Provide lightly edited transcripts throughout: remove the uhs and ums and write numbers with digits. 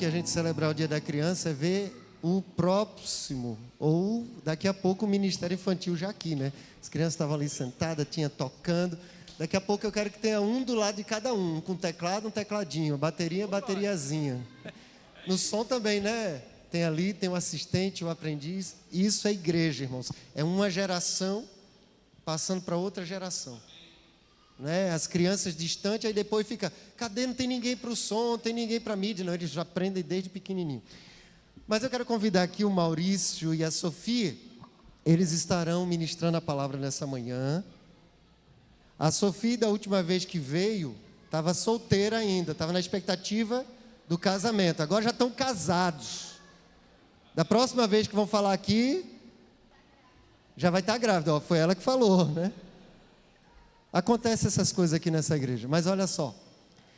aqui a gente celebrar o Dia da Criança é ver o próximo, ou daqui a pouco o Ministério Infantil já aqui, né? As crianças estavam ali sentadas, tinha tocando. Daqui a pouco eu quero que tenha um do lado de cada um com teclado, um tecladinho, bateria, bateriazinha. No som também, né? Tem ali, tem o assistente, o aprendiz. Isso é igreja, irmãos. É uma geração passando para outra geração. Né? As crianças distantes, aí depois fica, cadê? Não tem ninguém para o som, não tem ninguém para a mídia. Não, eles já aprendem desde pequenininho. Mas eu quero convidar aqui o Maurício e a Sofia. Eles estarão ministrando a palavra nessa manhã. A Sofia, da última vez que veio, estava solteira ainda, estava na expectativa do casamento. Agora já estão casados. Da próxima vez que vão falar aqui, já vai estar grávida. Ó, foi ela que falou, né? Acontece essas coisas aqui nessa igreja. Mas olha só,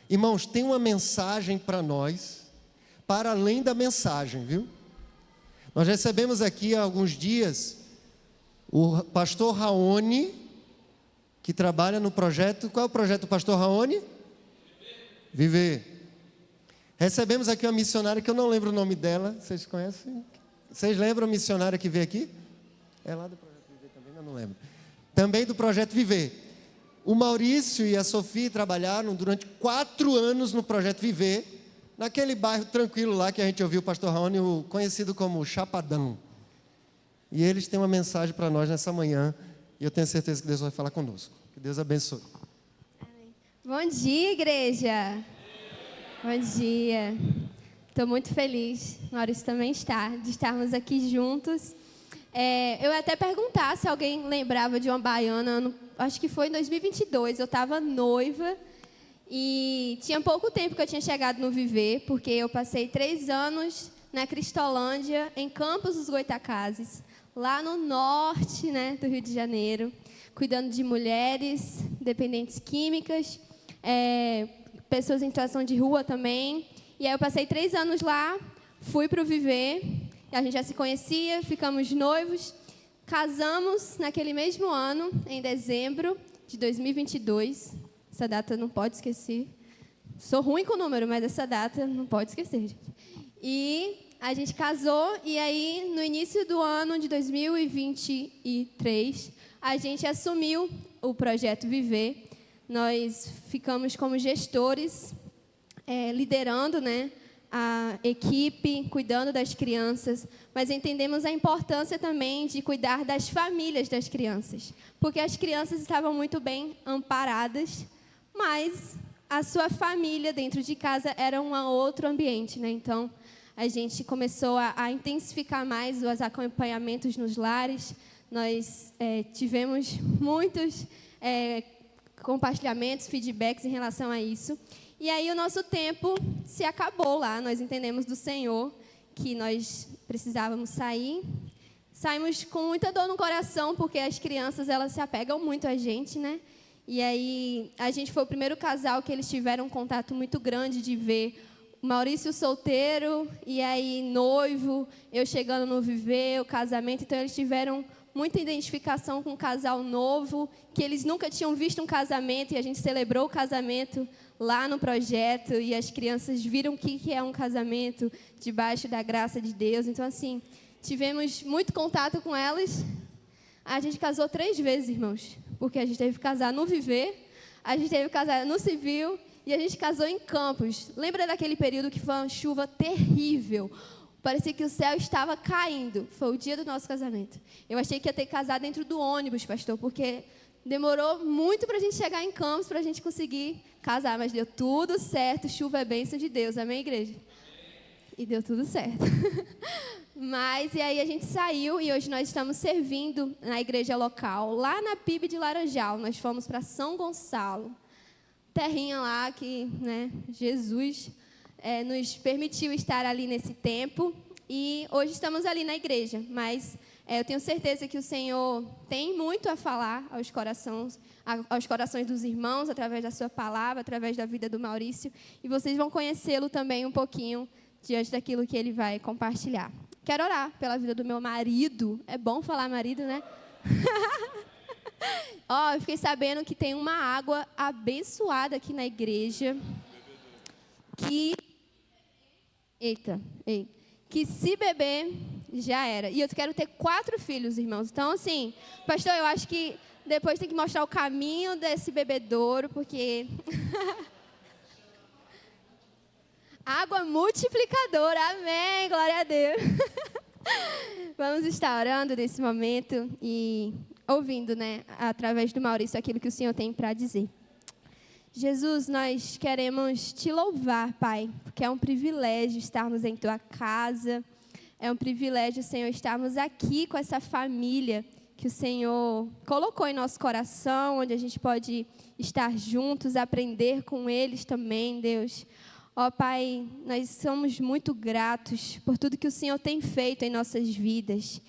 irmãos, tem uma mensagem para nós, para além da mensagem, viu? Nós recebemos aqui há alguns dias o pastor Raoni, que trabalha no projeto. Qual é o projeto do pastor Raoni? Viver. Recebemos aqui uma missionária que eu não lembro o nome dela. Vocês conhecem? Vocês lembram a missionária que veio aqui? É lá do projeto Viver também, mas não lembro. Também do projeto Viver. O Maurício e a Sofia trabalharam durante 4 anos no projeto Viver, naquele bairro tranquilo lá que a gente ouviu o pastor Raoni, conhecido como Chapadão. E eles têm uma mensagem para nós nessa manhã, e eu tenho certeza que Deus vai falar conosco. Que Deus abençoe. Amém. Bom dia, igreja. Bom dia. Estou muito feliz, Maurício também está, de estarmos aqui juntos. Eu ia até perguntar se alguém lembrava de uma baiana, acho que foi em 2022, eu estava noiva e tinha pouco tempo que eu tinha chegado no Viver, porque eu passei 3 anos na Cristolândia, em Campos dos Goitacazes, lá no norte, né, do Rio de Janeiro, cuidando de mulheres dependentes químicas, pessoas em situação de rua também. E aí eu passei 3 anos lá, fui para o Viver, a gente já se conhecia, ficamos noivos, casamos naquele mesmo ano, em dezembro de 2022. Essa data não pode esquecer. Sou ruim com o número, mas essa data não pode esquecer, gente. E a gente casou, e aí no início do ano de 2023, a gente assumiu o projeto Viver. Nós ficamos como gestores, liderando, né, a equipe, cuidando das crianças, mas entendemos a importância também de cuidar das famílias das crianças, porque as crianças estavam muito bem amparadas, mas a sua família dentro de casa era um outro ambiente, né? Então, a gente começou a intensificar mais os acompanhamentos nos lares. Nós tivemos muitos compartilhamentos, feedbacks em relação a isso. E aí o nosso tempo se acabou lá. Nós entendemos do Senhor que nós precisávamos sair. Saímos com muita dor no coração, porque as crianças, elas se apegam muito a gente, né? E aí a gente foi o primeiro casal que eles tiveram um contato muito grande de ver o Maurício solteiro, e aí noivo, eu chegando no Viver, o casamento. Então eles tiveram muita identificação com um casal novo, que eles nunca tinham visto um casamento, e a gente celebrou o casamento lá no projeto, e as crianças viram o que é um casamento debaixo da graça de Deus. Então, assim, tivemos muito contato com elas. A gente casou 3 vezes, irmãos, porque a gente teve que casar no Viver, a gente teve que casar no Civil, e a gente casou em Campos. Lembra daquele período que foi uma chuva terrível? Parecia que o céu estava caindo. Foi o dia do nosso casamento. Eu achei que ia ter que casar dentro do ônibus, pastor, porque demorou muito para a gente chegar em Campos, para a gente conseguir casar, mas deu tudo certo. Chuva é bênção de Deus, amém, igreja? E deu tudo certo. Mas, e aí a gente saiu, e hoje nós estamos servindo na igreja local, lá na PIB de Laranjal. Nós fomos para São Gonçalo, terrinha lá que, né, Jesus nos permitiu estar ali nesse tempo, e hoje estamos ali na igreja, mas eu tenho certeza que o Senhor tem muito a falar aos corações dos irmãos, através da sua palavra, através da vida do Maurício, e vocês vão conhecê-lo também um pouquinho diante daquilo que ele vai compartilhar. Quero orar pela vida do meu marido. É bom falar marido, né? Eu fiquei sabendo que tem uma água abençoada aqui na igreja, que Eita, ei. Que se beber, já era. E eu quero ter 4 filhos, irmãos. Então, assim, pastor, eu acho que depois tem que mostrar o caminho desse bebedouro, porque... Água multiplicadora, amém, glória a Deus. Vamos estar orando nesse momento e ouvindo, né, através do Maurício, aquilo que o Senhor tem para dizer. Jesus, nós queremos te louvar, Pai, porque é um privilégio estarmos em tua casa, é um privilégio, Senhor, estarmos aqui com essa família que o Senhor colocou em nosso coração, onde a gente pode estar juntos, aprender com eles também, Deus. Ó Pai, nós somos muito gratos por tudo que o Senhor tem feito em nossas vidas,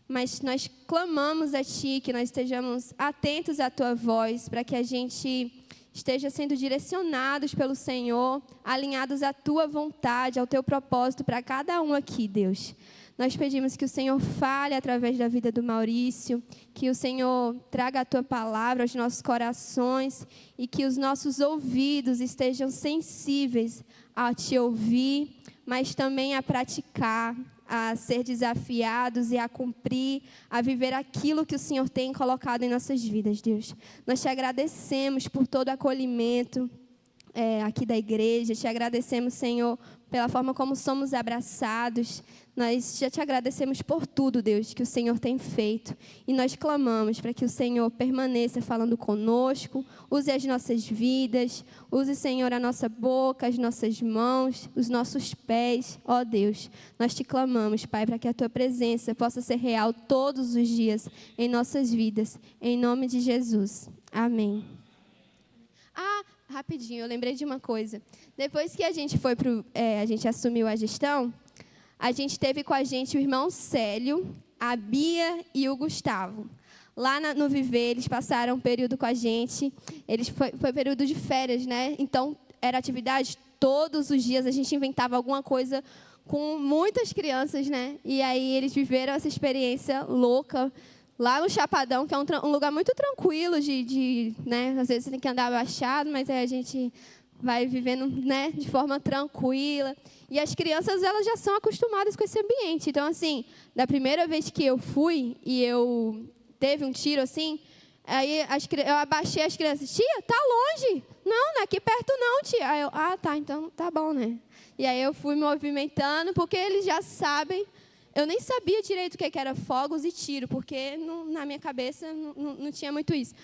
mas nós clamamos a Ti que nós estejamos atentos à Tua voz, para que a gente esteja sendo direcionados pelo Senhor, alinhados à Tua vontade, ao Teu propósito para cada um aqui, Deus. Nós pedimos que o Senhor fale através da vida do Maurício, que o Senhor traga a Tua palavra aos nossos corações e que os nossos ouvidos estejam sensíveis a Te ouvir, mas também a praticar, a ser desafiados e a cumprir, a viver aquilo que o Senhor tem colocado em nossas vidas, Deus. Nós Te agradecemos por todo o acolhimento aqui da igreja, Te agradecemos, Senhor, pela forma como somos abraçados. Nós já Te agradecemos por tudo, Deus, que o Senhor tem feito. E nós clamamos para que o Senhor permaneça falando conosco, use as nossas vidas, use, Senhor, a nossa boca, as nossas mãos, os nossos pés. Ó Deus, nós Te clamamos, Pai, para que a Tua presença possa ser real todos os dias em nossas vidas. Em nome de Jesus. Amém. Rapidinho, eu lembrei de uma coisa. Depois que a gente foi a gente assumiu a gestão, a gente teve com a gente o irmão Célio, a Bia e o Gustavo. Lá no Viver, eles passaram um período com a gente. Foi período de férias, né? Então, era atividade todos os dias. A gente inventava alguma coisa com muitas crianças, né? E aí eles viveram essa experiência louca lá no Chapadão, que é um lugar muito tranquilo, né? Às vezes você tem que andar abaixado, mas aí a gente vai vivendo, né, de forma tranquila. E as crianças, elas já são acostumadas com esse ambiente. Então, assim, da primeira vez que eu fui e eu teve um tiro assim, aí eu abaixei as crianças. Tia, tá longe? Não, aqui perto não, tia. Aí eu, tá, então tá bom, né? E aí eu fui me movimentando, porque eles já sabem. Eu nem sabia direito o que era fogos e tiro, porque na minha cabeça não tinha muito isso.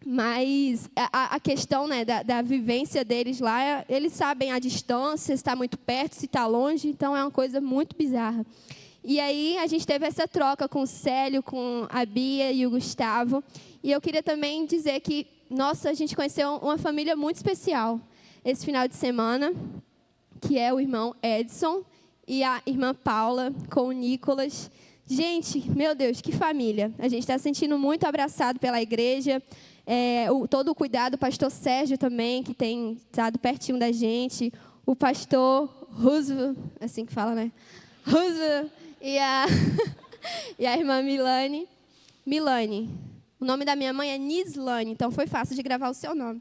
Mas a questão, né, da vivência deles lá, eles sabem a distância, se está muito perto, se está longe, então é uma coisa muito bizarra. E aí a gente teve essa troca com o Célio, com a Bia e o Gustavo. E eu queria também dizer que, nossa, a gente conheceu uma família muito especial esse final de semana, que é o irmão Edson e a irmã Paula, com o Nicolas. Gente, meu Deus, que família. A gente está se sentindo muito abraçado pela igreja. Todo o cuidado, o pastor Sérgio também, que tem estado pertinho da gente. O pastor Roosevelt, assim que fala, né? Roosevelt e a irmã Milane. Milane. O nome da minha mãe é Nislane, então foi fácil de gravar o seu nome.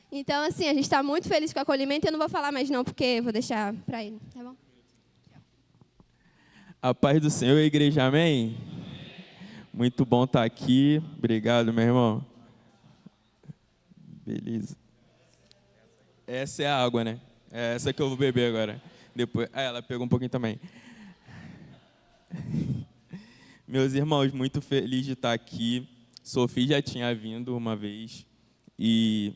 Então, assim, a gente está muito feliz com o acolhimento. Eu não vou falar mais não, porque eu vou deixar para ele, tá bom? A paz do Senhor, igreja, amém? Muito bom estar aqui. Obrigado, meu irmão. Beleza. Essa é a água, né? É essa que eu vou beber agora. Depois, ela pegou um pouquinho também. Meus irmãos, muito feliz de estar aqui. Sofia já tinha vindo uma vez e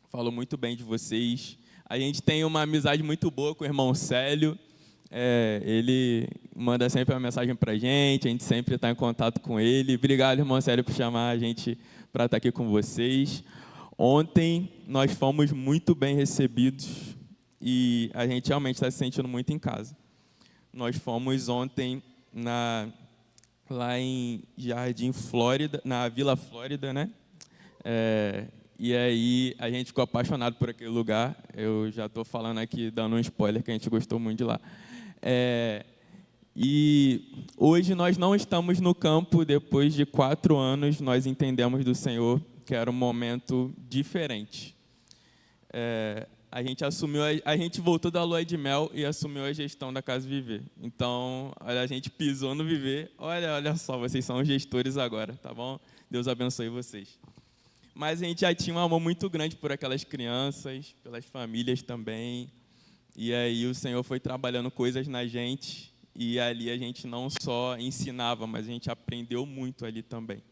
falou muito bem de vocês. A gente tem uma amizade muito boa com o irmão Célio. Ele manda sempre uma mensagem para a gente sempre está em contato com ele. Obrigado, irmão Célio, por chamar a gente para estar aqui com vocês. Ontem nós fomos muito bem recebidos e a gente realmente está se sentindo muito em casa. Nós fomos ontem lá em Jardim Flórida, na Vila Flórida, né? E aí a gente ficou apaixonado por aquele lugar. Eu já estou falando aqui, dando um spoiler, que a gente gostou muito de lá. E hoje nós não estamos no campo. Depois de 4 anos, nós entendemos do Senhor que era um momento diferente. a gente voltou da lua de mel e assumiu a gestão da Casa Viver. Então, olha, a gente pisou no Viver. Olha só, vocês são os gestores agora, tá bom? Deus abençoe vocês. Mas a gente já tinha um amor muito grande por aquelas crianças, pelas famílias também. E aí o Senhor foi trabalhando coisas na gente. E ali a gente não só ensinava, mas a gente aprendeu muito ali também.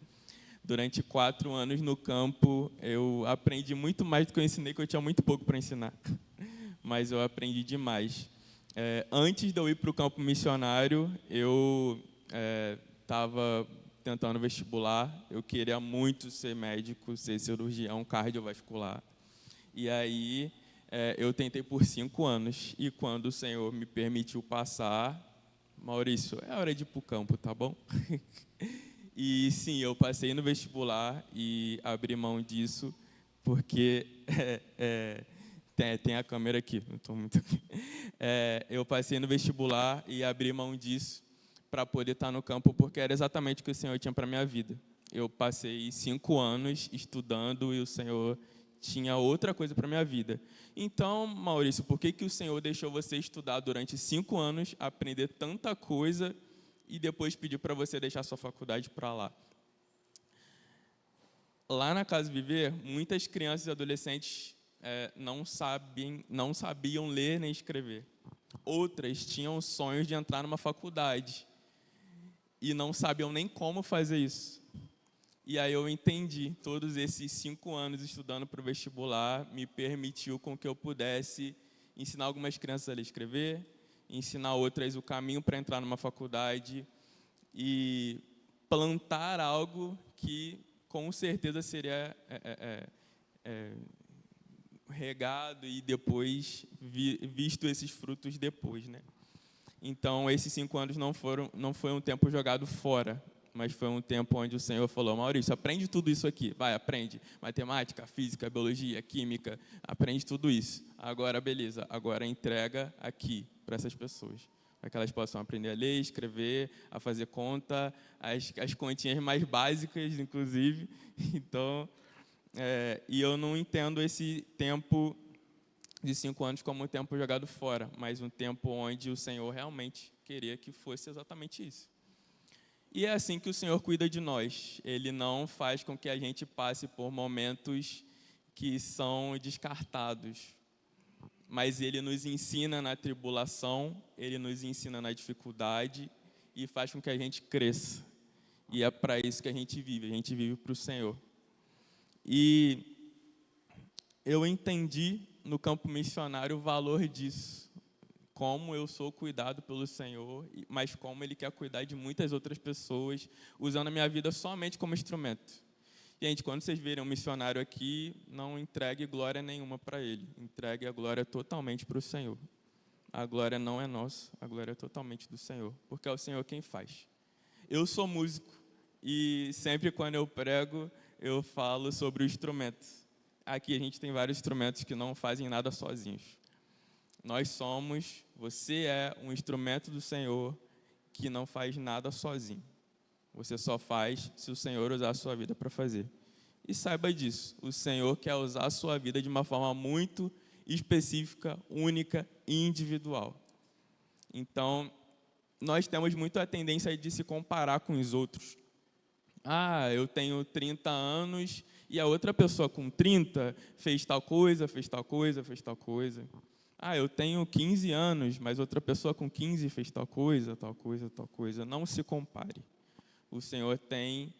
Durante 4 anos no campo, eu aprendi muito mais do que eu ensinei, que eu tinha muito pouco para ensinar. Mas eu aprendi demais. Antes de eu ir para o campo missionário, eu estava tentando vestibular. Eu queria muito ser médico, ser cirurgião cardiovascular. E aí eu tentei por 5 anos. E quando o Senhor me permitiu passar, Maurício, é hora de ir para o campo, tá bom? E sim, eu passei no vestibular e abri mão disso, porque tem a câmera aqui, não estou muito aqui. Eu passei no vestibular e abri mão disso para poder estar no campo, porque era exatamente o que o Senhor tinha para a minha vida. Eu passei 5 anos estudando e o Senhor tinha outra coisa para a minha vida. Então, Maurício, por que o Senhor deixou você estudar durante 5 anos, aprender tanta coisa e depois pediu para você deixar sua faculdade para lá? Lá na Casa Viver, muitas crianças e adolescentes não sabiam ler nem escrever. Outras tinham sonhos de entrar numa faculdade e não sabiam nem como fazer isso. E aí eu entendi, todos esses 5 anos estudando para o vestibular me permitiu com que eu pudesse ensinar algumas crianças a ler e escrever, ensinar outras o caminho para entrar numa faculdade e plantar algo que com certeza seria regado e depois visto esses frutos depois, né? Então esses 5 anos não foi um tempo jogado fora, mas foi um tempo onde o Senhor falou: Maurício, aprende tudo isso aqui, vai, aprende matemática, física, biologia, química, aprende tudo isso. Agora, beleza, agora entrega aqui para essas pessoas, para que elas possam aprender a ler, escrever, a fazer conta, as continhas mais básicas, inclusive. Então, e eu não entendo esse tempo de 5 anos como um tempo jogado fora, mas um tempo onde o Senhor realmente queria que fosse exatamente isso. E é assim que o Senhor cuida de nós. Ele não faz com que a gente passe por momentos que são descartados, mas Ele nos ensina na tribulação, Ele nos ensina na dificuldade e faz com que a gente cresça. E é para isso que a gente vive para o Senhor. E eu entendi no campo missionário o valor disso. Como eu sou cuidado pelo Senhor, mas como Ele quer cuidar de muitas outras pessoas, usando a minha vida somente como instrumento. Gente, quando vocês verem um missionário aqui, não entregue glória nenhuma para ele. Entregue a glória totalmente para o Senhor. A glória não é nossa, a glória é totalmente do Senhor, porque é o Senhor quem faz. Eu sou músico e sempre quando eu prego, eu falo sobre o instrumento. Aqui a gente tem vários instrumentos que não fazem nada sozinhos. Você é um instrumento do Senhor que não faz nada sozinho. Você só faz se o Senhor usar a sua vida para fazer. E saiba disso, o Senhor quer usar a sua vida de uma forma muito específica, única e individual. Então, nós temos muito a tendência de se comparar com os outros. Eu tenho 30 anos e a outra pessoa com 30 fez tal coisa, fez tal coisa, fez tal coisa. Eu tenho 15 anos, mas outra pessoa com 15 fez tal coisa, tal coisa, tal coisa. Não se compare. O Senhor tem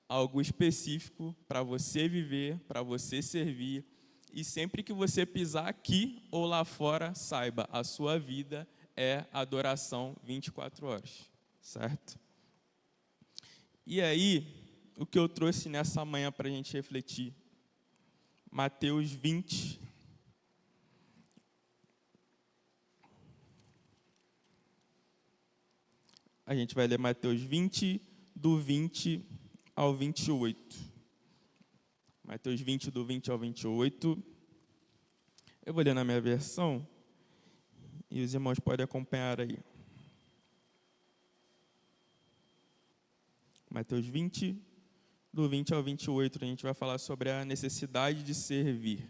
algo específico para você viver, para você servir. E sempre que você pisar aqui ou lá fora, saiba, a sua vida é adoração 24 horas, certo? E aí, o que eu trouxe nessa manhã para a gente refletir? Mateus 20. A gente vai ler Mateus 20, do 20 ao 28. Mateus 20, do 20 ao 28. Eu vou ler na minha versão e os irmãos podem acompanhar aí. Mateus 20, do 20 ao 28, a gente vai falar sobre a necessidade de servir.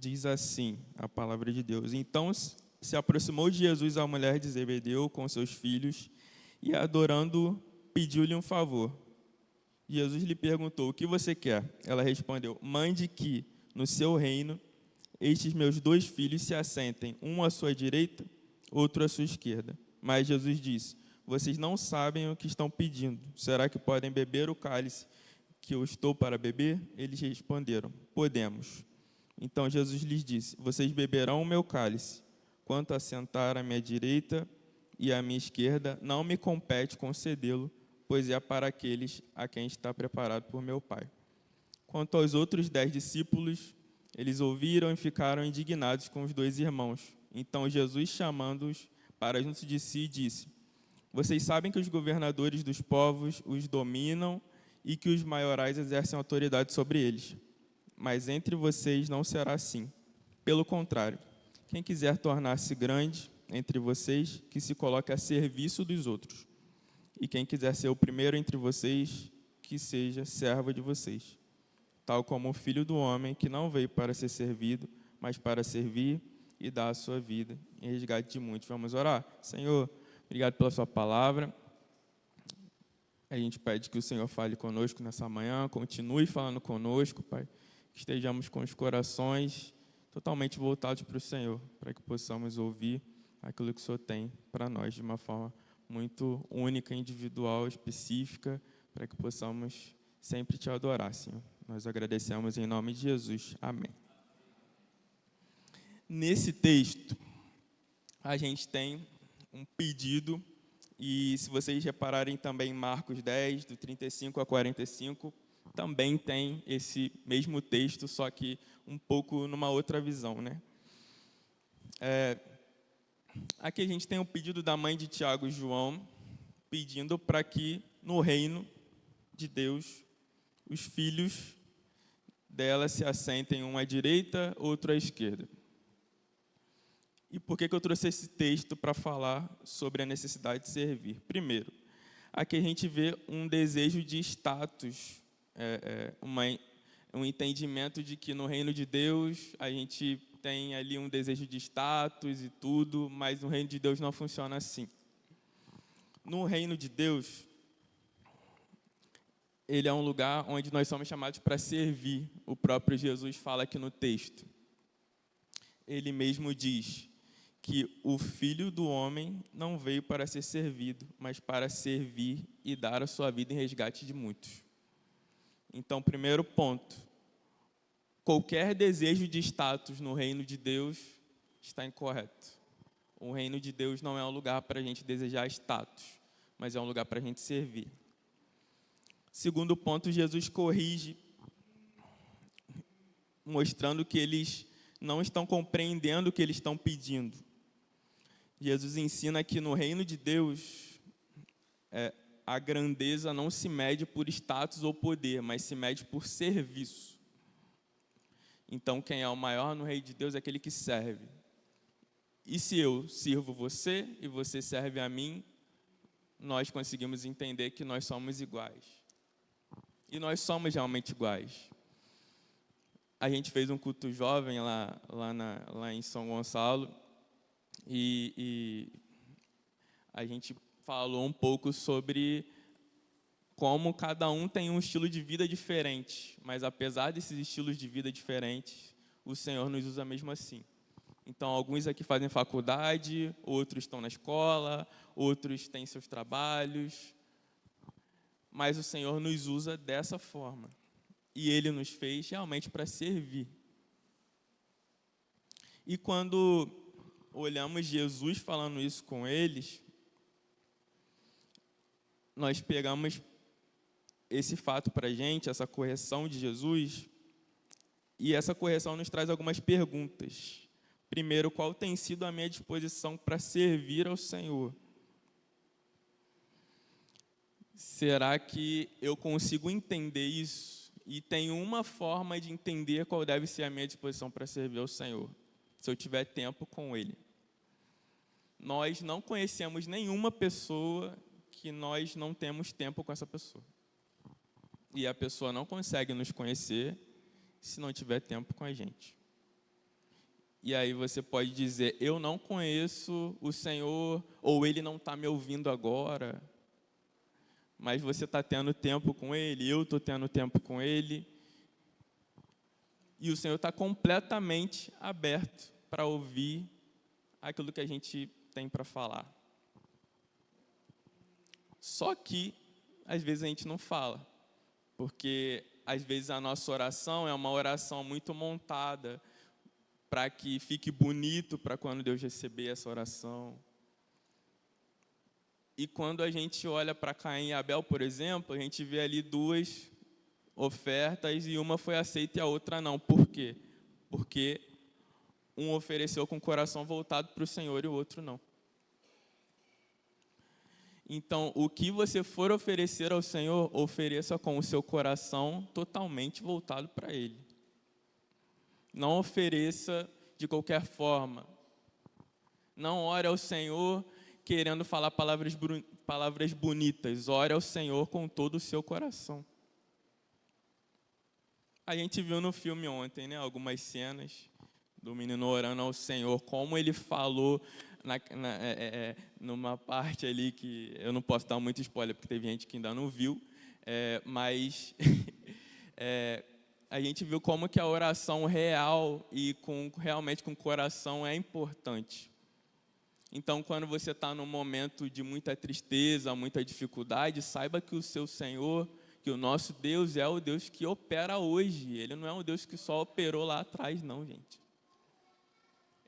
diz assim a palavra de Deus. Então se aproximou de Jesus a mulher de Zebedeu com seus filhos e, adorando, pediu-lhe um favor. Jesus lhe perguntou: o que você quer? Ela respondeu: mande que, no seu reino, estes meus 2 filhos se assentem, um à sua direita, outro à sua esquerda. Mas Jesus disse: vocês não sabem o que estão pedindo. Será que podem beber o cálice que eu estou para beber? Eles responderam: podemos. Então Jesus lhes disse: vocês beberão o meu cálice. Quanto a sentar à minha direita e à minha esquerda, não me compete concedê-lo, pois é para aqueles a quem está preparado por meu Pai. Quanto aos outros 10 discípulos, eles ouviram e ficaram indignados com os 2 irmãos. Então Jesus, chamando-os para junto de si, disse: vocês sabem que os governadores dos povos os dominam e que os maiorais exercem autoridade sobre eles. Mas entre vocês não será assim. Pelo contrário, quem quiser tornar-se grande entre vocês, que se coloque a serviço dos outros. E quem quiser ser o primeiro entre vocês, que seja servo de vocês. Tal como o Filho do Homem, que não veio para ser servido, mas para servir e dar a sua vida em resgate de muitos. Vamos orar? Senhor, obrigado pela sua palavra. A gente pede que o Senhor fale conosco nessa manhã, continue falando conosco, Pai. Que estejamos com os corações totalmente voltados para o Senhor, para que possamos ouvir aquilo que o Senhor tem para nós de uma forma muito única, individual, específica, para que possamos sempre te adorar, Senhor. Nós agradecemos em nome de Jesus. Amém. Nesse texto, a gente tem um pedido, e se vocês repararem também em Marcos 10, do 35 a 45, também tem esse mesmo texto, só que um pouco numa outra visão, né? Aqui a gente tem o pedido da mãe de Tiago e João, pedindo para que no reino de Deus, os filhos dela se assentem um à direita, outro à esquerda. E por que eu trouxe esse texto para falar sobre a necessidade de servir? Primeiro, aqui a gente vê um desejo de status, um entendimento de que no reino de Deus a gente tem ali um desejo de status e tudo, mas no reino de Deus não funciona assim. No reino de Deus, ele é um lugar onde nós somos chamados para servir. O próprio Jesus fala aqui no texto. Ele mesmo diz que o Filho do Homem não veio para ser servido, mas para servir e dar a sua vida em resgate de muitos. Então, primeiro ponto, qualquer desejo de status no reino de Deus está incorreto. O reino de Deus não é um lugar para a gente desejar status, mas é um lugar para a gente servir. Segundo ponto, Jesus corrige, mostrando que eles não estão compreendendo o que eles estão pedindo. Jesus ensina que no reino de Deus, a grandeza não se mede por status ou poder, mas se mede por serviço. Então, quem é o maior no reino de Deus é aquele que serve. E se eu sirvo você e você serve a mim, nós conseguimos entender que nós somos iguais. E nós somos realmente iguais. A gente fez um culto jovem lá em São Gonçalo e a gente falou um pouco sobre como cada um tem um estilo de vida diferente, mas apesar desses estilos de vida diferentes, o Senhor nos usa mesmo assim. Então, alguns aqui fazem faculdade, outros estão na escola, outros têm seus trabalhos, mas o Senhor nos usa dessa forma. E Ele nos fez realmente para servir. E quando olhamos Jesus falando isso com eles, nós pegamos esse fato para a gente, essa correção de Jesus, e essa correção nos traz algumas perguntas. Primeiro, qual tem sido a minha disposição para servir ao Senhor? Será que eu consigo entender isso? E tenho uma forma de entender qual deve ser a minha disposição para servir ao Senhor, se eu tiver tempo com Ele. Nós não conhecemos nenhuma pessoa que nós não temos tempo com essa pessoa. E a pessoa não consegue nos conhecer se não tiver tempo com a gente. E aí você pode dizer, eu não conheço o Senhor, ou Ele não está me ouvindo agora. Mas você está tendo tempo com Ele, eu estou tendo tempo com Ele. E o Senhor está completamente aberto para ouvir aquilo que a gente tem para falar. Só que, às vezes, a gente não fala. Porque, às vezes, a nossa oração é uma oração muito montada para que fique bonito para quando Deus receber essa oração. E quando a gente olha para Caim e Abel, por exemplo, a gente vê ali duas ofertas e uma foi aceita e a outra não. Por quê? Porque um ofereceu com o coração voltado para o Senhor e o outro não. Então, o que você for oferecer ao Senhor, ofereça com o seu coração totalmente voltado para Ele. Não ofereça de qualquer forma. Não ore ao Senhor querendo falar palavras bonitas. Ore ao Senhor com todo o seu coração. A gente viu no filme ontem, né, algumas cenas do menino orando ao Senhor, como ele falou numa parte ali que eu não posso dar muito spoiler, porque teve gente que ainda não viu, mas a gente viu como que a oração real e realmente com o coração é importante. Então, quando você está num momento de muita tristeza, muita dificuldade, saiba que o seu Senhor, que o nosso Deus é o Deus que opera hoje. Ele não é um Deus que só operou lá atrás, não, gente.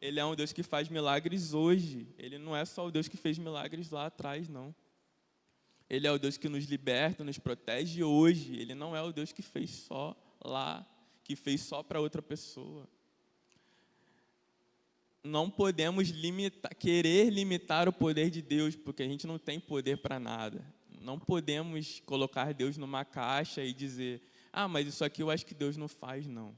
Ele é um Deus que faz milagres hoje. Ele não é só o Deus que fez milagres lá atrás, não. Ele é o Deus que nos liberta, nos protege hoje. Ele não é o Deus que fez só lá, que fez só para outra pessoa. Não podemos querer limitar o poder de Deus, porque a gente não tem poder para nada. Não podemos colocar Deus numa caixa e dizer, mas isso aqui eu acho que Deus não faz, não.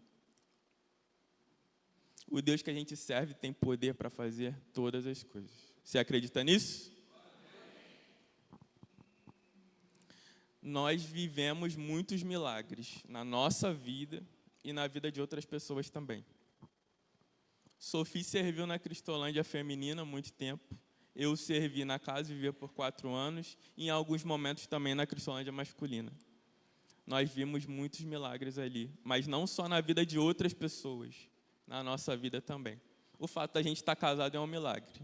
O Deus que a gente serve tem poder para fazer todas as coisas. Você acredita nisso? Nós vivemos muitos milagres na nossa vida e na vida de outras pessoas também. Sophie serviu na Cristolândia Feminina há muito tempo. Eu servi na casa e vivia por 4 anos. E em alguns momentos também na Cristolândia Masculina. Nós vimos muitos milagres ali. Mas não só na vida de outras pessoas. Na nossa vida também. O fato da gente estar casado é um milagre.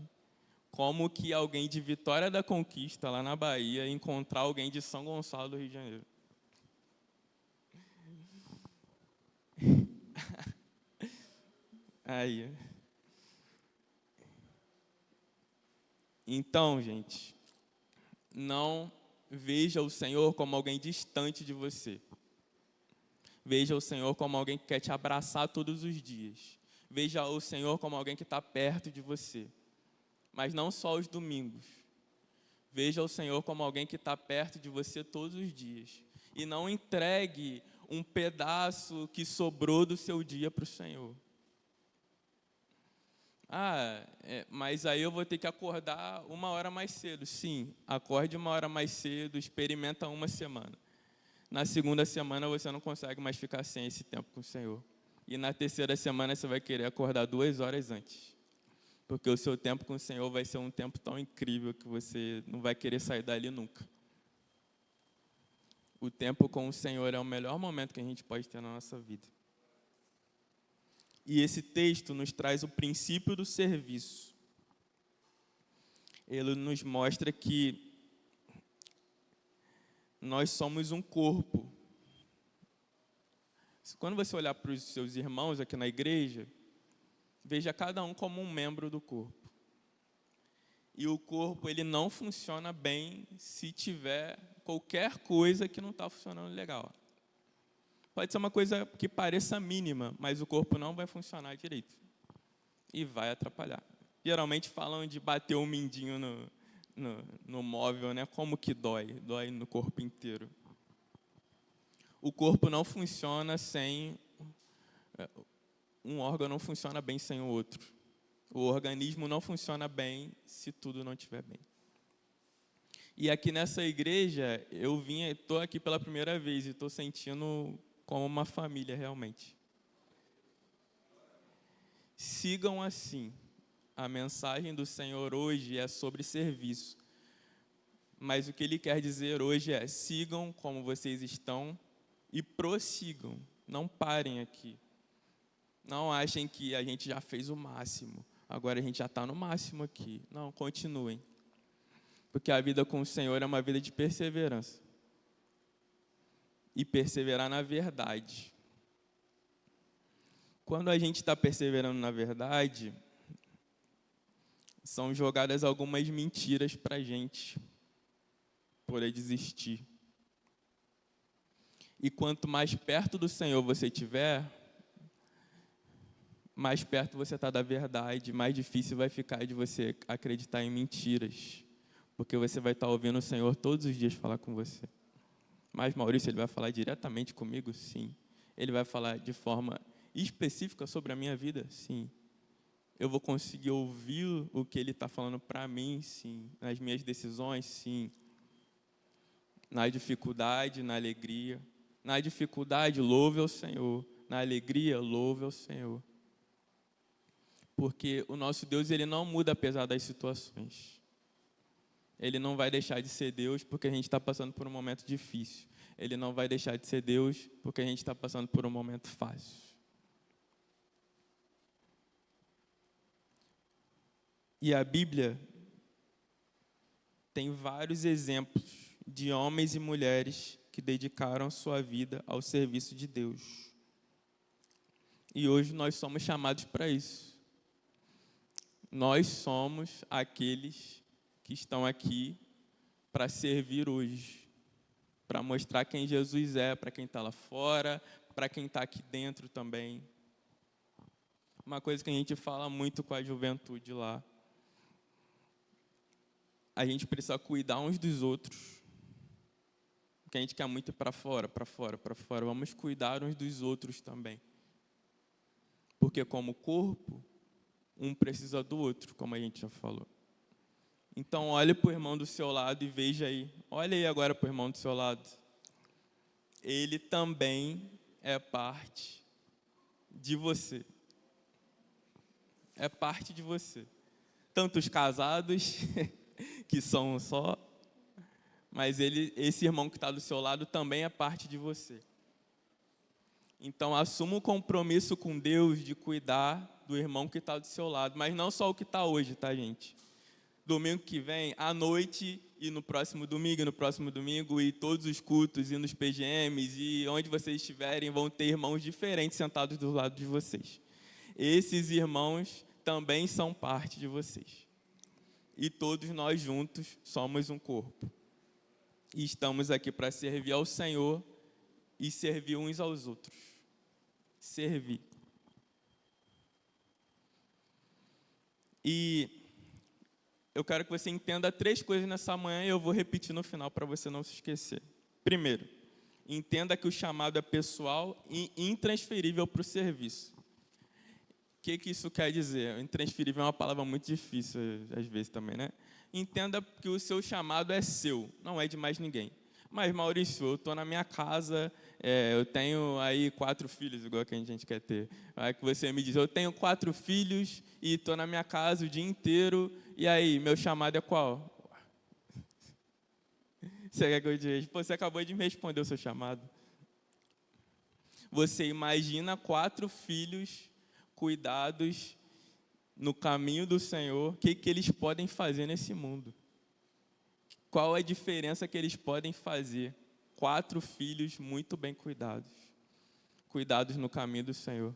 Como que alguém de Vitória da Conquista, lá na Bahia, encontrar alguém de São Gonçalo do Rio de Janeiro. Aí. Então, gente, não veja o Senhor como alguém distante de você. Veja o Senhor como alguém que quer te abraçar todos os dias. Veja o Senhor como alguém que está perto de você. Mas não só os domingos. Veja o Senhor como alguém que está perto de você todos os dias. E não entregue um pedaço que sobrou do seu dia para o Senhor. Mas aí eu vou ter que acordar 1 hora mais cedo. Sim, acorde 1 hora mais cedo, experimenta 1 semana. Na 2ª semana você não consegue mais ficar sem esse tempo com o Senhor. E na 3ª semana você vai querer acordar 2 horas antes. Porque o seu tempo com o Senhor vai ser um tempo tão incrível que você não vai querer sair dali nunca. O tempo com o Senhor é o melhor momento que a gente pode ter na nossa vida. E esse texto nos traz o princípio do serviço. Ele nos mostra que nós somos um corpo. Quando você olhar para os seus irmãos aqui na igreja, veja cada um como um membro do corpo. E o corpo, ele não funciona bem se tiver qualquer coisa que não está funcionando legal. Pode ser uma coisa que pareça mínima, mas o corpo não vai funcionar direito. E vai atrapalhar. Geralmente falam de bater o mindinho no móvel, né? Como que dói? Dói no corpo inteiro. O corpo não funciona sem... Um órgão não funciona bem sem o outro. O organismo não funciona bem se tudo não estiver bem. E aqui nessa igreja, estou aqui pela primeira vez e estou sentindo como uma família realmente. sigam assim. A mensagem do Senhor hoje é sobre serviço. Mas o que Ele quer dizer hoje é: sigam como vocês estão e prossigam. Não parem aqui. Não achem que a gente já fez o máximo. Agora a gente já está no máximo aqui. Não, continuem. Porque a vida com o Senhor é uma vida de perseverança. E perseverar na verdade. Quando a gente está perseverando na verdade, são jogadas algumas mentiras para a gente poder desistir. E quanto mais perto do Senhor você estiver, mais perto você está da verdade, mais difícil vai ficar de você acreditar em mentiras. Porque você vai estar ouvindo o Senhor todos os dias falar com você. Mas Maurício, Ele vai falar diretamente comigo? Sim. Ele vai falar de forma específica sobre a minha vida? Sim. Eu vou conseguir ouvir o que Ele está falando para mim? Sim. Nas minhas decisões? Sim. Na dificuldade, na alegria. Na dificuldade, louve ao Senhor. Na alegria, louve ao Senhor. Porque o nosso Deus, Ele não muda apesar das situações. Ele não vai deixar de ser Deus porque a gente está passando por um momento difícil. Ele não vai deixar de ser Deus porque a gente está passando por um momento fácil. E a Bíblia tem vários exemplos de homens e mulheres que dedicaram sua vida ao serviço de Deus. E hoje nós somos chamados para isso. Nós somos aqueles que estão aqui para servir hoje, para mostrar quem Jesus é, para quem está lá fora, para quem está aqui dentro também. Uma coisa que a gente fala muito com a juventude lá. A gente precisa cuidar uns dos outros. Porque a gente quer muito ir para fora, para fora, para fora. Vamos cuidar uns dos outros também. Porque como corpo, um precisa do outro, como a gente já falou. Então, olhe para o irmão do seu lado e veja aí. Olha aí agora para o irmão do seu lado. Ele também é parte de você. É parte de você. Tanto os casados, que são um só, mas esse irmão que está do seu lado também é parte de você. Então, assuma o compromisso com Deus de cuidar do irmão que está do seu lado. Mas não só o que está hoje, tá, gente? Domingo que vem, à noite, e no próximo domingo, e todos os cultos, e nos PGMs, e onde vocês estiverem, vão ter irmãos diferentes sentados do lado de vocês. Esses irmãos também são parte de vocês. E todos nós juntos somos um corpo. E estamos aqui para servir ao Senhor e servir uns aos outros. Servir. E eu quero que você entenda 3 coisas nessa manhã e eu vou repetir no final para você não se esquecer. Primeiro, entenda que o chamado é pessoal e intransferível para o serviço. O que isso quer dizer? Intransferível é uma palavra muito difícil, às vezes também, né? Entenda que o seu chamado é seu, não é de mais ninguém. Mas, Maurício, eu estou na minha casa, eu tenho aí 4 filhos, igual que a gente quer ter. Aí que você me diz, eu tenho 4 filhos e estou na minha casa o dia inteiro, e aí, meu chamado é qual? Você quer que eu diga? Você acabou de me responder o seu chamado. Você imagina 4 filhos cuidados no caminho do Senhor, o que eles podem fazer nesse mundo? Qual a diferença que eles podem fazer? 4 filhos muito bem cuidados. Cuidados no caminho do Senhor.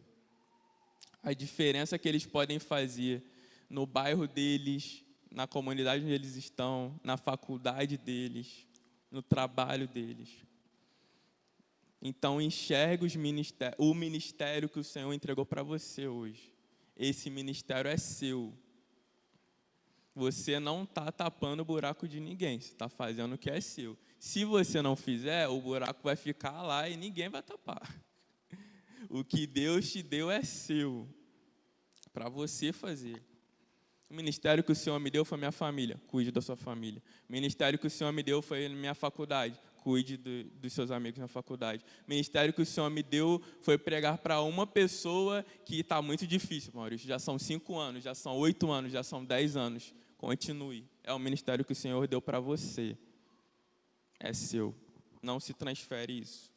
A diferença que eles podem fazer no bairro deles, na comunidade onde eles estão, na faculdade deles, no trabalho deles. Então, enxergue o ministério que o Senhor entregou para você hoje. Esse ministério é seu. Você não está tapando o buraco de ninguém, você está fazendo o que é seu. Se você não fizer, o buraco vai ficar lá e ninguém vai tapar. O que Deus te deu é seu, para você fazer. O ministério que o Senhor me deu foi minha família, cuide da sua família. O ministério que o Senhor me deu foi minha faculdade, cuide dos seus amigos na faculdade. O ministério que o Senhor me deu foi pregar para uma pessoa que está muito difícil, Maurício. Já são 5 anos, já são 8 anos, já são 10 anos. Continue. É o ministério que o Senhor deu para você. É seu. Não se transfere isso.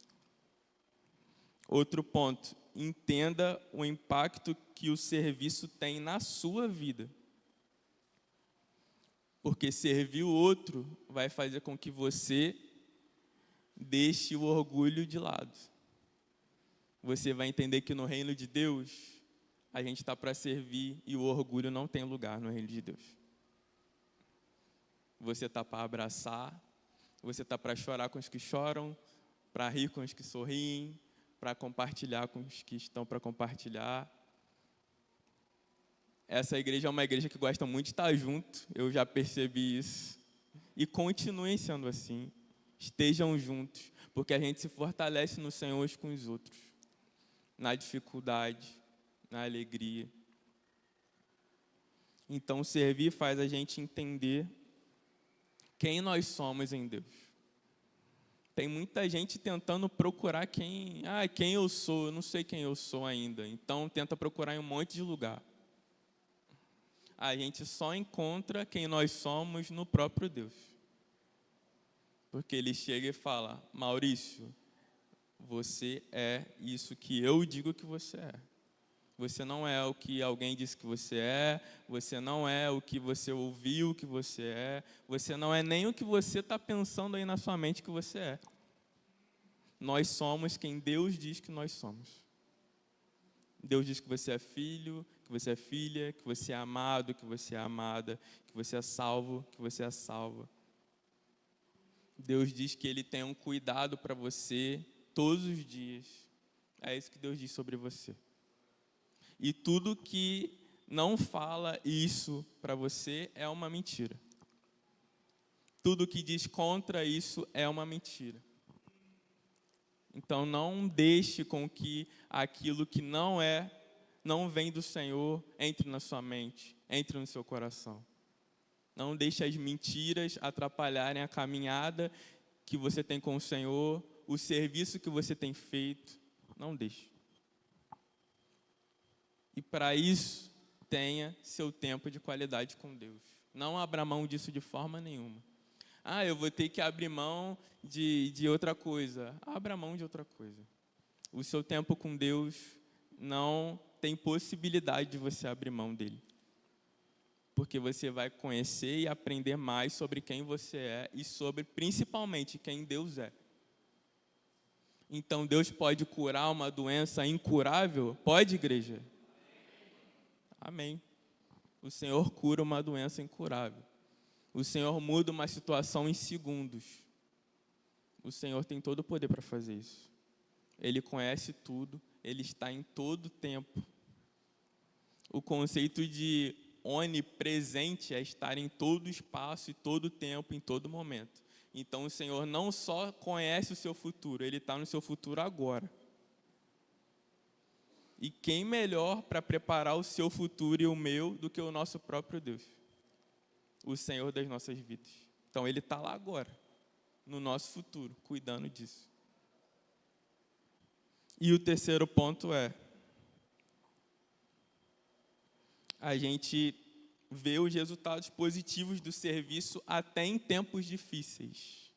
Outro ponto. Entenda o impacto que o serviço tem na sua vida. Porque servir o outro vai fazer com que você deixe o orgulho de lado. Você vai entender que no reino de Deus, a gente está para servir e o orgulho não tem lugar no reino de Deus. Você está para abraçar, você está para chorar com os que choram, para rir com os que sorriem, para compartilhar com os que estão para compartilhar. Essa igreja é uma igreja que gosta muito de estar junto, eu já percebi isso. E continuem sendo assim. Estejam juntos, porque a gente se fortalece no Senhor uns com os outros. Na dificuldade, na alegria. Então, servir faz a gente entender quem nós somos em Deus. Tem muita gente tentando procurar quem eu sou, eu não sei quem eu sou ainda. Então, tenta procurar em um monte de lugar. A gente só encontra quem nós somos no próprio Deus. Porque Ele chega e fala: Maurício, você é isso que eu digo que você é. Você não é o que alguém disse que você é, você não é o que você ouviu que você é, você não é nem o que você está pensando aí na sua mente que você é. Nós somos quem Deus diz que nós somos. Deus diz que você é filho, que você é filha, que você é amado, que você é amada, que você é salvo, que você é salva. Deus diz que Ele tem um cuidado para você todos os dias. É isso que Deus diz sobre você. E tudo que não fala isso para você é uma mentira. Tudo que diz contra isso é uma mentira. Então não deixe com que aquilo que não vem do Senhor, entre na sua mente, entre no seu coração. Não deixe as mentiras atrapalharem a caminhada que você tem com o Senhor, o serviço que você tem feito. Não deixe. E para isso, tenha seu tempo de qualidade com Deus. Não abra mão disso de forma nenhuma. Eu vou ter que abrir mão de outra coisa. Abra mão de outra coisa. O seu tempo com Deus não tem possibilidade de você abrir mão dele. Porque você vai conhecer e aprender mais sobre quem você é e sobre, principalmente, quem Deus é. Então, Deus pode curar uma doença incurável? Pode, igreja? Amém. O Senhor cura uma doença incurável. O Senhor muda uma situação em segundos. O Senhor tem todo o poder para fazer isso. Ele conhece tudo, Ele está em todo tempo. O conceito de onipresente é estar em todo espaço e todo tempo, em todo momento. Então o Senhor não só conhece o seu futuro, Ele está no seu futuro agora. E quem melhor para preparar o seu futuro e o meu do que o nosso próprio Deus? O Senhor das nossas vidas. Então Ele está lá agora, no nosso futuro, cuidando disso. E o terceiro ponto é: a gente vê os resultados positivos do serviço até em tempos difíceis.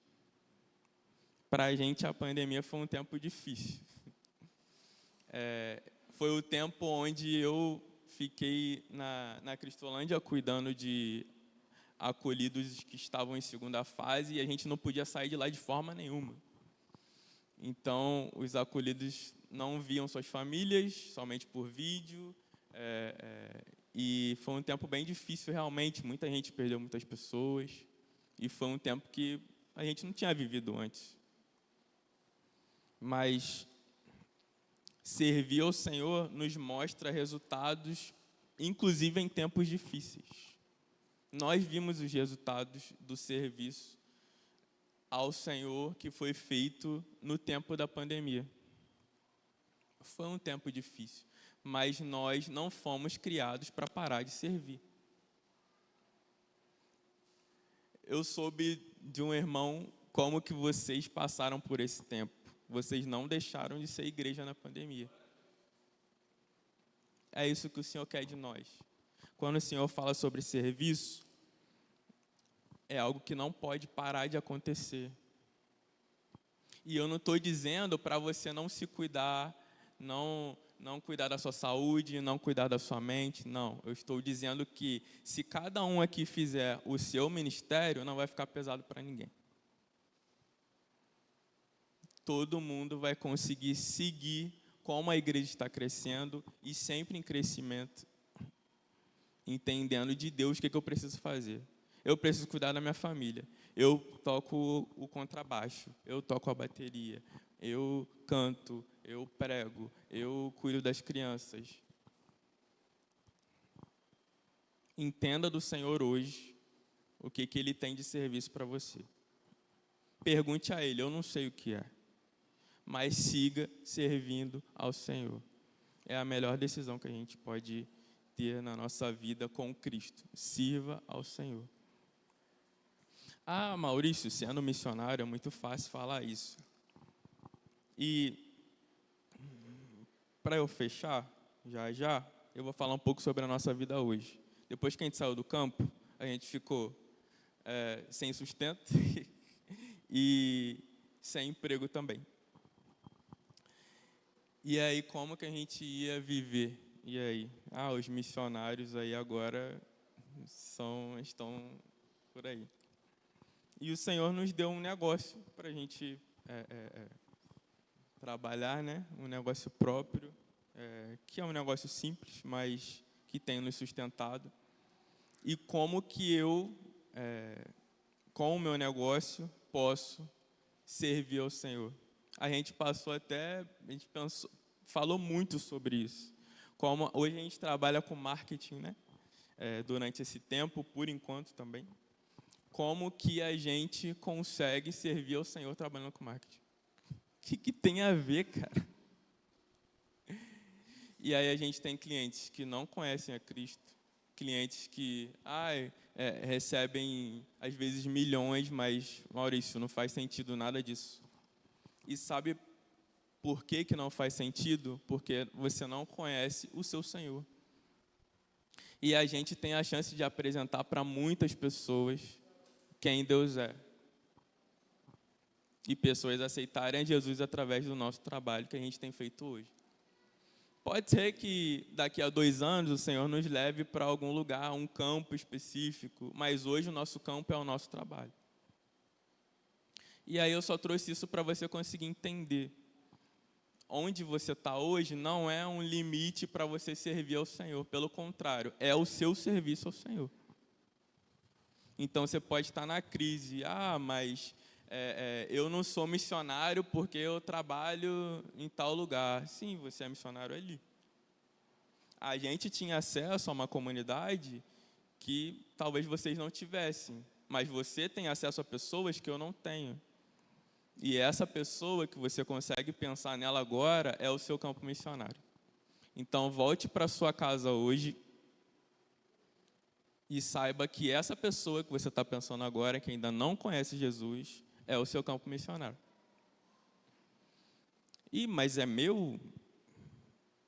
Para a gente, a pandemia foi um tempo difícil. Foi o tempo onde eu fiquei na Cristolândia cuidando de acolhidos que estavam em segunda fase e a gente não podia sair de lá de forma nenhuma. Então, os acolhidos não viam suas famílias, somente por vídeo. E foi um tempo bem difícil, realmente. Muita gente perdeu muitas pessoas. E foi um tempo que a gente não tinha vivido antes. Mas servir ao Senhor nos mostra resultados, inclusive em tempos difíceis. Nós vimos os resultados do serviço ao Senhor que foi feito no tempo da pandemia. Foi um tempo difícil, mas nós não fomos criados para parar de servir. Eu soube de um irmão como que vocês passaram por esse tempo. Vocês não deixaram de ser igreja na pandemia. É isso que o Senhor quer de nós. Quando o Senhor fala sobre serviço, é algo que não pode parar de acontecer. E eu não estou dizendo para você não se cuidar, não cuidar da sua saúde, não cuidar da sua mente, não. Eu estou dizendo que se cada um aqui fizer o seu ministério, não vai ficar pesado para ninguém. Todo mundo vai conseguir seguir como a igreja está crescendo e sempre em crescimento, entendendo de Deus o que eu preciso fazer. Eu preciso cuidar da minha família. Eu toco o contrabaixo, eu toco a bateria, eu canto, eu prego, eu cuido das crianças. Entenda do Senhor hoje o que Ele tem de serviço para você. Pergunte a Ele, eu não sei o que é, mas siga servindo ao Senhor. É a melhor decisão que a gente pode ter na nossa vida com Cristo. Sirva ao Senhor. Ah, Maurício, sendo missionário é muito fácil falar isso. E para eu fechar, já, eu vou falar um pouco sobre a nossa vida hoje. Depois que a gente saiu do campo, a gente ficou sem sustento e sem emprego também. E aí, como que a gente ia viver? E aí? Os missionários aí agora estão por aí. E o Senhor nos deu um negócio para a gente trabalhar, né? Um negócio próprio, que é um negócio simples, mas que tem nos sustentado. E como que eu, com o meu negócio, posso servir ao Senhor? A gente falou muito sobre isso. Como hoje a gente trabalha com marketing, né? Durante esse tempo, por enquanto também. Como que a gente consegue servir ao Senhor trabalhando com marketing? O que tem a ver, cara? E aí a gente tem clientes que não conhecem a Cristo, clientes que recebem, às vezes, milhões, mas, Maurício, não faz sentido nada disso. E sabe por que não faz sentido? Porque você não conhece o seu Senhor. E a gente tem a chance de apresentar para muitas pessoas quem Deus é. E pessoas aceitarem Jesus através do nosso trabalho que a gente tem feito hoje. Pode ser que daqui a 2 anos o Senhor nos leve para algum lugar, um campo específico, mas hoje o nosso campo é o nosso trabalho. E aí eu só trouxe isso para você conseguir entender. Onde você está hoje não é um limite para você servir ao Senhor. Pelo contrário, é o seu serviço ao Senhor. Então você pode estar na crise. Mas eu não sou missionário porque eu trabalho em tal lugar. Sim, você é missionário ali. A gente tinha acesso a uma comunidade que talvez vocês não tivessem. Mas você tem acesso a pessoas que eu não tenho. E essa pessoa que você consegue pensar nela agora é o seu campo missionário. Então volte para sua casa hoje e saiba que essa pessoa que você está pensando agora, que ainda não conhece Jesus, é o seu campo missionário. Mas é meu?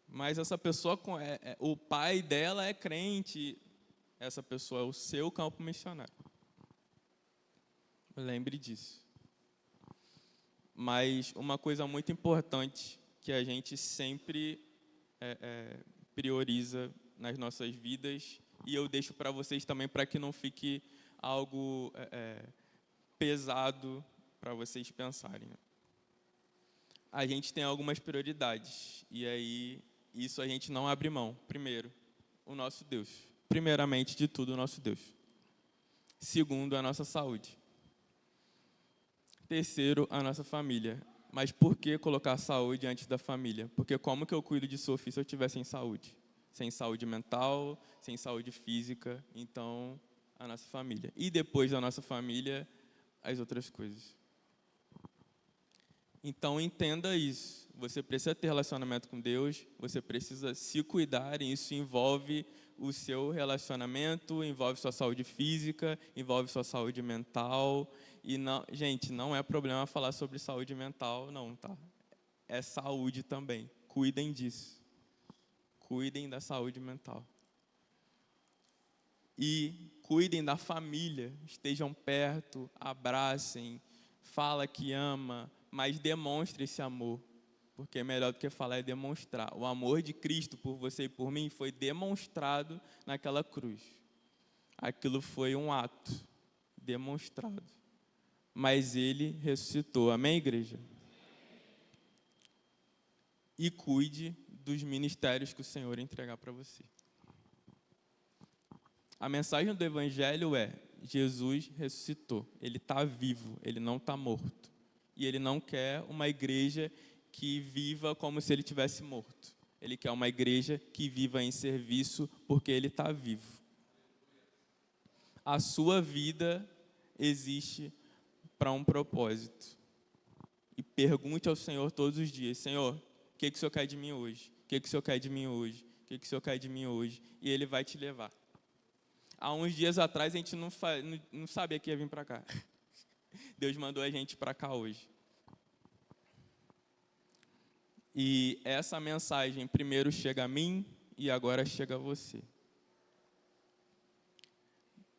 Mas essa pessoa, o pai dela é crente. Essa pessoa é o seu campo missionário. Lembre disso. Mas uma coisa muito importante que a gente sempre prioriza nas nossas vidas, e eu deixo para vocês também, para que não fique algo pesado para vocês pensarem. A gente tem algumas prioridades, e aí isso a gente não abre mão. Primeiro, o nosso Deus. Primeiramente de tudo, o nosso Deus. Segundo, a nossa saúde. Terceiro, a nossa família. Mas por que colocar a saúde antes da família? Porque como que eu cuido de Sophie se eu estiver sem saúde? Sem saúde mental, sem saúde física. Então, a nossa família. E depois da nossa família, as outras coisas. Então, entenda isso. Você precisa ter relacionamento com Deus, você precisa se cuidar, e isso envolve o seu relacionamento, envolve sua saúde física, envolve sua saúde mental. E não, gente, não é problema falar sobre saúde mental, não, tá? É saúde também. Cuidem disso. Cuidem da saúde mental. E cuidem da família, estejam perto, abracem, fala que ama, mas demonstre esse amor, porque melhor do que falar é demonstrar. O amor de Cristo por você e por mim foi demonstrado naquela cruz. Aquilo foi um ato demonstrado, mas Ele ressuscitou. Amém, igreja? E cuide dos ministérios que o Senhor entregar para você. A mensagem do Evangelho é: Jesus ressuscitou, Ele está vivo, Ele não está morto. E Ele não quer uma igreja que viva como se Ele tivesse morto. Ele quer uma igreja que viva em serviço porque Ele está vivo. A sua vida existe para um propósito. E pergunte ao Senhor todos os dias: Senhor, o que o Senhor quer de mim hoje? O que o Senhor quer de mim hoje? O que o Senhor quer de mim hoje? E Ele vai te levar. Há uns dias atrás a gente não sabia que ia vir para cá. Deus mandou a gente para cá hoje. E essa mensagem primeiro chega a mim e agora chega a você.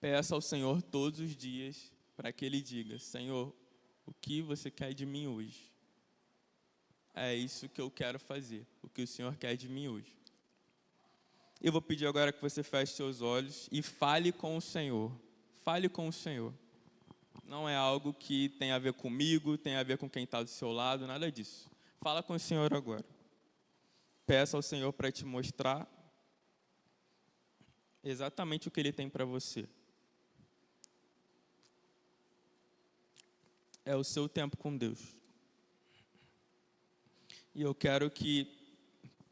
Peça ao Senhor todos os dias para que Ele diga: Senhor, o que você quer de mim hoje? É isso que eu quero fazer, o que o Senhor quer de mim hoje. Eu vou pedir agora que você feche seus olhos e fale com o Senhor. Fale com o Senhor. Não é algo que tem a ver comigo, tem a ver com quem está do seu lado, nada disso. Fala com o Senhor agora. Peça ao Senhor para te mostrar exatamente o que Ele tem para você. É o seu tempo com Deus. E eu quero que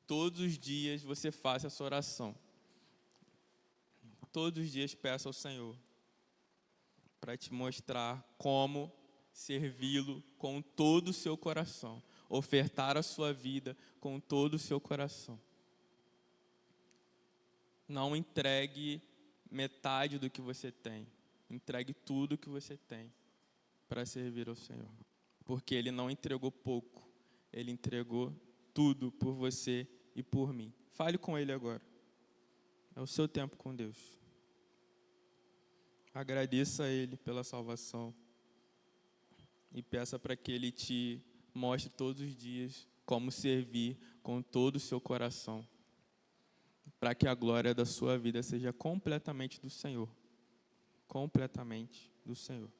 todos os dias você faça essa oração. Todos os dias peça ao Senhor para te mostrar como servi-lo com todo o seu coração. Ofertar a sua vida com todo o seu coração. Não entregue metade do que você tem. Entregue tudo o que você tem para servir ao Senhor. Porque Ele não entregou pouco. Ele entregou tudo por você e por mim. Fale com Ele agora. É o seu tempo com Deus. Agradeça a Ele pela salvação. E peça para que Ele te mostre todos os dias como servir com todo o seu coração. Para que a glória da sua vida seja completamente do Senhor. Completamente do Senhor.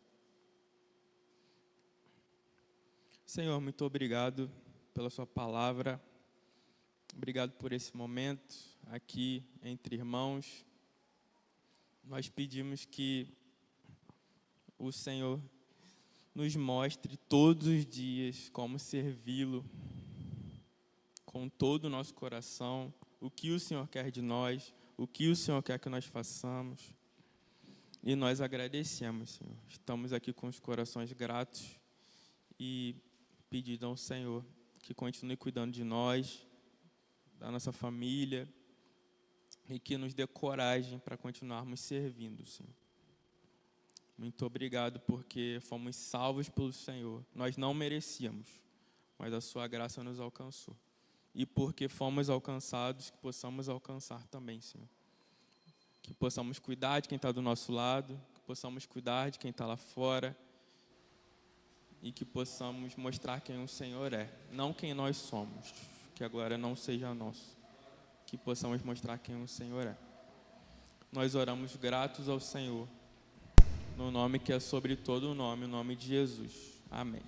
Senhor, muito obrigado pela sua palavra. Obrigado por esse momento aqui entre irmãos. Nós pedimos que o Senhor nos mostre todos os dias como servi-lo com todo o nosso coração, o que o Senhor quer de nós, o que o Senhor quer que nós façamos. E nós agradecemos, Senhor. Estamos aqui com os corações gratos e pedindo ao Senhor que continue cuidando de nós, da nossa família, e que nos dê coragem para continuarmos servindo, Senhor. Muito obrigado porque fomos salvos pelo Senhor. Nós não merecíamos, mas a sua graça nos alcançou. E porque fomos alcançados, que possamos alcançar também, Senhor. Que possamos cuidar de quem está do nosso lado, que possamos cuidar de quem está lá fora, e que possamos mostrar quem o Senhor é, não quem nós somos, que a glória não seja nossa, que possamos mostrar quem o Senhor é. Nós oramos gratos ao Senhor, no nome que é sobre todo o nome, o nome de Jesus. Amém.